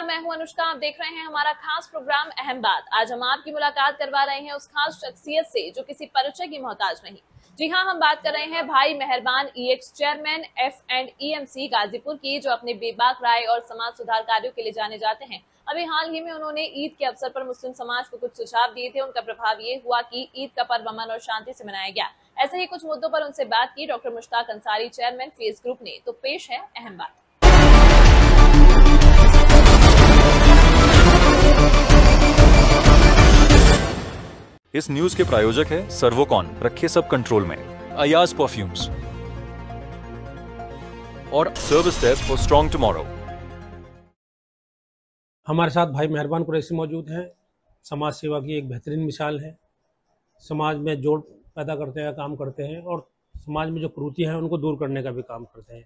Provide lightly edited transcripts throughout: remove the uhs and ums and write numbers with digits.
मैं हूं अनुष्का। आप देख रहे हैं हमारा खास प्रोग्राम अहम बात। आज हम आपकी मुलाकात करवा रहे हैं उस खास शख्सियत से जो किसी परिचय की मोहताज नहीं। जी हां, हम बात कर रहे हैं भाई मेहरबान ईएक्स चेयरमैन F&EMC गाजीपुर की, जो अपने बेबाक राय और समाज सुधार कार्यों के लिए जाने जाते हैं। अभी हाल ही में उन्होंने ईद के अवसर पर मुस्लिम समाज को कुछ सुझाव दिए थे। उनका प्रभाव ये हुआ कि ईद का पर्व अमन और शांति से मनाया गया। ऐसे ही कुछ मुद्दों पर उनसे बात की doctor Mushtaq Ansari, chairman face group ने। तो पेश है अहम बात। इस न्यूज के प्रायोजक है सर्वोकॉन, रखे सब कंट्रोल में, अयाज परफ्यूम्स और service desk for strong tomorrow. हमारे साथ भाई मेहरबान कुरैशी मौजूद हैं। समाज सेवा की एक बेहतरीन मिसाल है। समाज में जोड़ पैदा करते हैं, काम करते हैं और समाज में जो कुरीतियाँ हैं उनको दूर करने का भी काम करते हैं।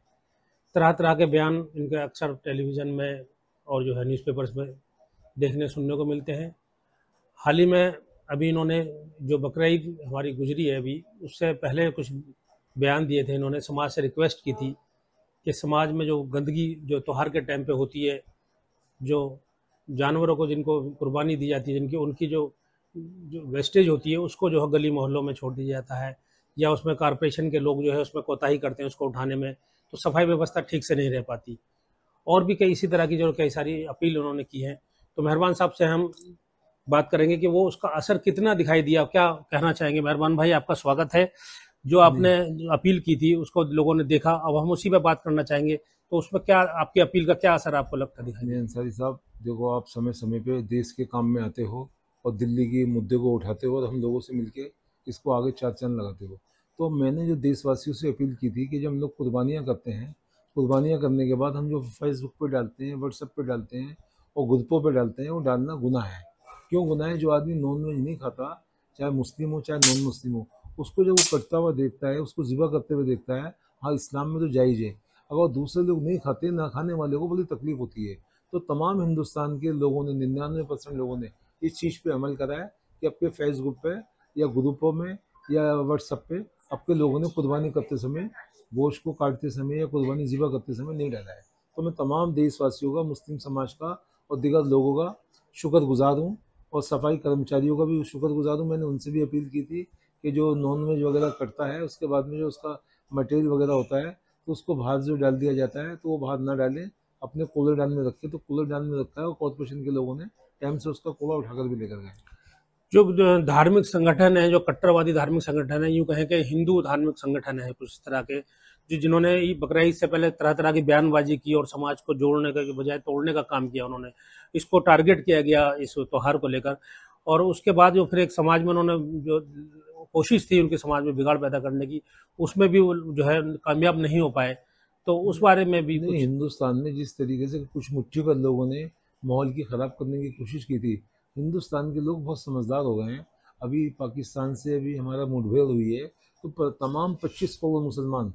तरह तरह के बयान इनके अक्सर टेलीविज़न में और जो है न्यूज़पेपर्स में देखने सुनने को मिलते हैं। हाल ही में अभी इन्होंने जो बकरा ईद हमारी गुजरी है अभी, उससे पहले कुछ बयान दिए थे। इन्होंने समाज से रिक्वेस्ट की थी कि समाज में जो गंदगी जो त्योहार के टाइम पे होती है, जो जानवरों को जिनको कुर्बानी दी जाती है, जिनकी उनकी जो वेस्टेज होती है, उसको जो है गली मोहल्लों में छोड़ दिया जाता है, या उसमें कॉरपोरेशन के लोग जो है उसमें कोताही करते हैं उसको उठाने में, तो सफाई व्यवस्था ठीक से नहीं रह पाती। और भी कई इसी तरह की जो कई सारी अपील उन्होंने की है। तो मेहरबान साहब से हम बात करेंगे कि वो उसका असर कितना दिखाई दिया, क्या कहना चाहेंगे। मेहरबान भाई, आपका स्वागत है। जो आपने अपील की थी उसको लोगों ने देखा, अब हम उसी पे बात करना चाहेंगे। तो उसमें क्या आपकी अपील का क्या असर आपको लगता दिखाई दिया? अंसारी साहब, देखो, आप समय समय पे देश के काम में आते हो और दिल्ली के मुद्दे को उठाते हो और हम लोगों से मिलके इसको आगे चार चांद लगाते हो। तो मैंने जो देशवासियों से अपील की थी कि जब हम लोग कुर्बानियाँ करते हैं, कुर्बानियाँ करने के बाद हम जो फेसबुक पे डालते हैं, व्हाट्सएप पे डालते हैं और ग्रुपों पे डालते हैं, वो डालना गुनाह है। क्यों गुनाह है? जो आदमी नॉन वेज नहीं खाता, चाहे मुस्लिम हो चाहे नॉन मुस्लिम हो, उसको जब वो कटता हुआ देखता है, उसको ज़िबा करते हुए देखता है, हाँ इस्लाम में तो जायज़ है। अगर दूसरे लोग नहीं खाते, ना खाने वाले को बड़ी तकलीफ होती है। तो तमाम हिंदुस्तान के लोगों ने, 99% लोगों ने इस चीज़ पे अमल करा है कि आपके फेसबुक पे या ग्रुपों में या व्हाट्सएप पे आपके लोगों ने कुर्बानी करते समय, गोश्त को काटते समय या कुर्बानी ज़िबा करते समय नहीं डाला है। तो मैं तमाम देशवासियों का, मुस्लिम समाज का और दीगर लोगों का शुक्रगुजार हूँ और सफाई कर्मचारियों का भी शुक्रगुजार हूँ। मैंने उनसे भी अपील की थी कि जो नॉन वेज वगैरह करता है, उसके बाद में जो उसका मटेरियल वगैरह होता है, तो उसको बाहर जो डाल दिया जाता है, तो वो बाहर ना डालें, अपने कूड़ेदान में रखें। तो कूड़ेदान में रखा है और कॉर्पोरेशन के लोगों ने टाइम से उसका कूड़ा उठाकर भी लेकर गए। जो धार्मिक संगठन है, जो कट्टरवादी धार्मिक संगठन है, यूँ कहें कि हिंदू धार्मिक संगठन है कुछ इस तरह के, जिन्होंने बकरा ईद से पहले तरह तरह की बयानबाजी की और समाज को जोड़ने के बजाय तोड़ने का काम किया। उन्होंने इसको टारगेट किया गया इस त्योहार को लेकर, और उसके बाद जो फिर एक समाज में उन्होंने जो कोशिश थी उनके समाज में बिगाड़ पैदा करने की, उसमें भी वो जो है कामयाब नहीं हो पाए। तो उस बारे में भी नहीं, हिंदुस्तान में जिस तरीके से कुछ मुट्ठी पर लोगों ने माहौल की ख़राब करने की कोशिश की थी, हिंदुस्तान के लोग बहुत समझदार हो गए हैं। अभी पाकिस्तान से अभी हमारा मुठभेड़ हुई है, तो तमाम 25 करोड़ मुसलमान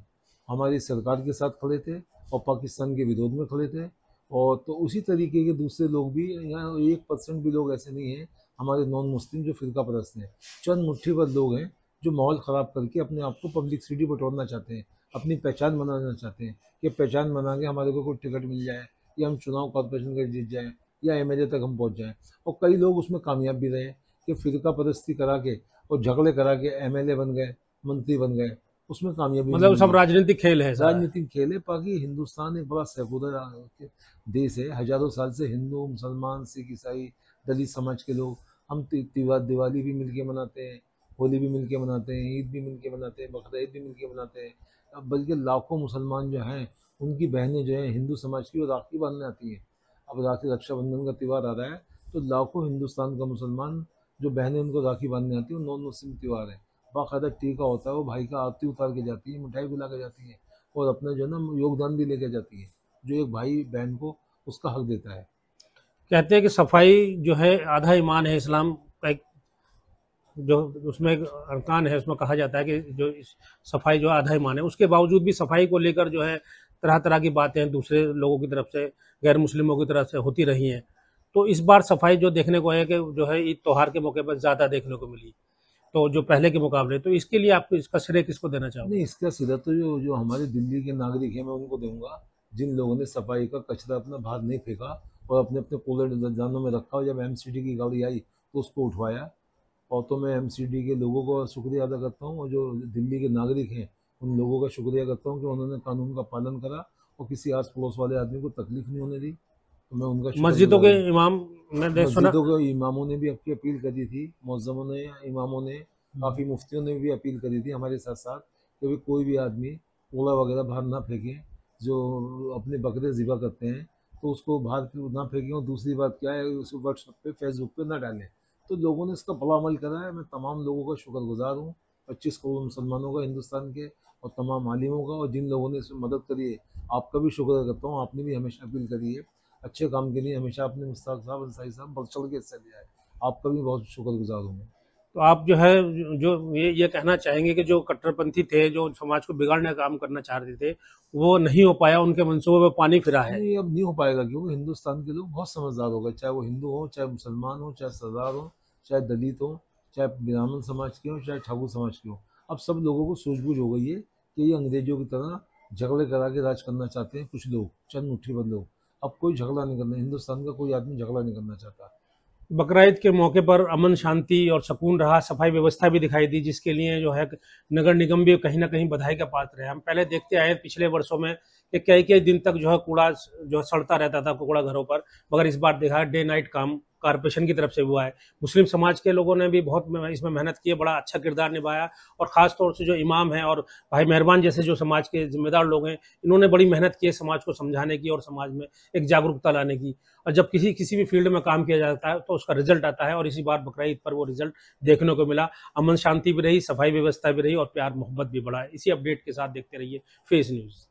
हमारी सरकार के साथ खड़े थे और पाकिस्तान के विरोध में खड़े थे। और तो उसी तरीके के दूसरे लोग भी, यहाँ 1% भी लोग ऐसे नहीं हैं हमारे नॉन मुस्लिम जो फिरका परस्त हैं। चंद मुट्ठी भर लोग हैं जो माहौल ख़राब करके अपने आप को पब्लिक सिटी पर तोड़ना चाहते हैं, अपनी पहचान बनाना चाहते हैं कि पहचान बना के हमारे को कोई टिकट मिल जाए या हम चुनाव कॉर्पोरेशन का जीत जाएँ या एमएलए तक हम पहुंच जाएं। और कई लोग उसमें कामयाब भी रहे कि फिरका परस्ती करा के और झगड़े करा के एमएलए बन गए, मंत्री बन गए, उसमें कामयाबी। मतलब सब राजनीतिक खेल है, राजनीतिक खेल है। बाकी हिंदुस्तान एक बड़ा सेकुलर देश है। हजारों साल से हिंदू, मुसलमान, सिख, ईसाई, दलित समाज के लोग हम दिवाली भी मिलके मनाते हैं, होली भी मिलके मनाते हैं, ईद भी मिलके मनाते हैं, बकरा ईद भी मिलके मनाते हैं। बल्कि लाखों मुसलमान जो हैं, उनकी बहनें जो हैं हिंदू समाज की, वो राखी बांधने आती हैं। अब राखी, रक्षाबंधन का त्यौहार आ रहा है, तो लाखों हिंदुस्तान का मुसलमान जो बहनें उनको राखी बांधने आती है, वो नॉन मुस्लिम त्यौहार है। बाकायदा टीका होता है, वो भाई का आरती उतार के जाती है, मिठाई बुला के जाती है और अपना जो है ना योगदान भी लेके जाती है, जो एक भाई बहन को उसका हक देता है। कहते हैं कि सफाई जो है आधा ईमान है। इस्लाम का एक जो उसमें एक अरकान है, उसमें कहा जाता है कि जो सफाई जो आधा ईमान है। उसके बावजूद भी सफाई को लेकर जो है तरह तरह की बातें दूसरे लोगों की तरफ से, गैर मुस्लिमों की तरफ से होती रही हैं। तो इस बार सफाई जो देखने को है कि जो है ईद त्योहार के मौके पर ज़्यादा देखने को मिली, तो जो पहले के मुकाबले, तो इसके लिए आपको इसका श्रेय किसको देना चाहोगे? नहीं, इसका सिरा तो जो जो हमारे दिल्ली के नागरिक हैं, मैं उनको दूंगा। जिन लोगों ने सफाई का कचरा अपना बाहर नहीं फेंका और अपने अपने कूलर जानों में रखा, और जब एमसीडी की गाड़ी आई तो उसको उठवाया। और तो मैं एमसीडी के लोगों का शुक्रिया अदा करता हूँ, और जो दिल्ली के नागरिक हैं उन लोगों का शुक्रिया करता हूँ कि उन्होंने कानून का पालन करा और किसी आस पड़ोस वाले आदमी को तकलीफ नहीं होने दी। तो मैं उनका मस्जिदों के इमाम, मैंने सुना मस्जिदों के इमामों ने भी आपकी अपील करी थी, मुअज्जमों ने, इमामों ने, काफ़ी मुफ्तियों ने भी अपील करी थी हमारे साथ साथ कि भाई कोई भी आदमी कूड़ा वगैरह बाहर ना फेंकें, जो अपने बकरे ज़िबा करते हैं तो उसको बाहर ना फेंकें। और दूसरी बात क्या है, उस व्हाट्सएप पे, फेसबुक पे ना डालें। तो लोगों ने इसका बड़ा अमल करा है। मैं तमाम लोगों का शुक्रगुजार हूँ, 25 करोड़ मुसलमानों का हिंदुस्तान के, और तमाम आलिमों का, और जिन लोगों ने इसमें मदद करी है आपका भी शुक्र करता हूँ। आपने भी हमेशा अपील करी है अच्छे काम के लिए, हमेशा आपने मुश्ताक साहब, अंसारी साहब बढ़ चढ़ के हिस्सा लिया है। आपका भी बहुत शुक्रगुजार हूँ मैं। तो आप जो है, जो ये कहना चाहेंगे कि जो कट्टरपंथी थे, जो समाज को बिगाड़ने का काम करना चाहते थे, वो नहीं हो पाया, उनके मंसूबे में पानी फिरा है? नहीं, अब नहीं हो पाएगा, क्योंकि हिंदुस्तान के लोग बहुत समझदार हो गए, चाहे वो हिंदू हो, चाहे मुसलमान हो, चाहे सरदार हो, चाहे दलित हो, चाहे ब्राह्मण समाज के हो, चाहे ठाकुर समाज के हो। अब सब लोगों को सूझबूझ हो गई है कि ये अंग्रेजों की तरह झगड़े करा के राज करना चाहते हैं कुछ लोग, चंद मुट्ठीबंद लोग। अब कोई झगड़ा नहीं करना, हिंदुस्तान का कोई आदमी झगड़ा नहीं करना चाहता। बकरा ईद के मौके पर अमन शांति और सुकून रहा, सफाई व्यवस्था भी दिखाई दी, जिसके लिए जो है नगर निगम भी कहीं ना कहीं बधाई का पात्र है। हम पहले देखते आए पिछले वर्षों में कि कई कई दिन तक जो है कूड़ा जो है सड़ता रहता था, कूड़ा घरों पर, मगर इस बार देखा डे नाइट काम कारपोरेशन की तरफ से हुआ है। मुस्लिम समाज के लोगों ने भी बहुत इसमें मेहनत की है, बड़ा अच्छा किरदार निभाया, और ख़ास तौर से जो इमाम हैं और भाई मेहरबान जैसे जो समाज के जिम्मेदार लोग हैं, इन्होंने बड़ी मेहनत की है समाज को समझाने की और समाज में एक जागरूकता लाने की। और जब किसी भी फील्ड में काम किया जाता है तो उसका रिजल्ट आता है, और इसी बार बकरा ईद पर वो रिजल्ट देखने को मिला। अमन शांति भी रही, सफाई व्यवस्था भी रही, और प्यार मोहब्बत भी बढ़ा है। इसी अपडेट के साथ देखते रहिए फेस न्यूज़।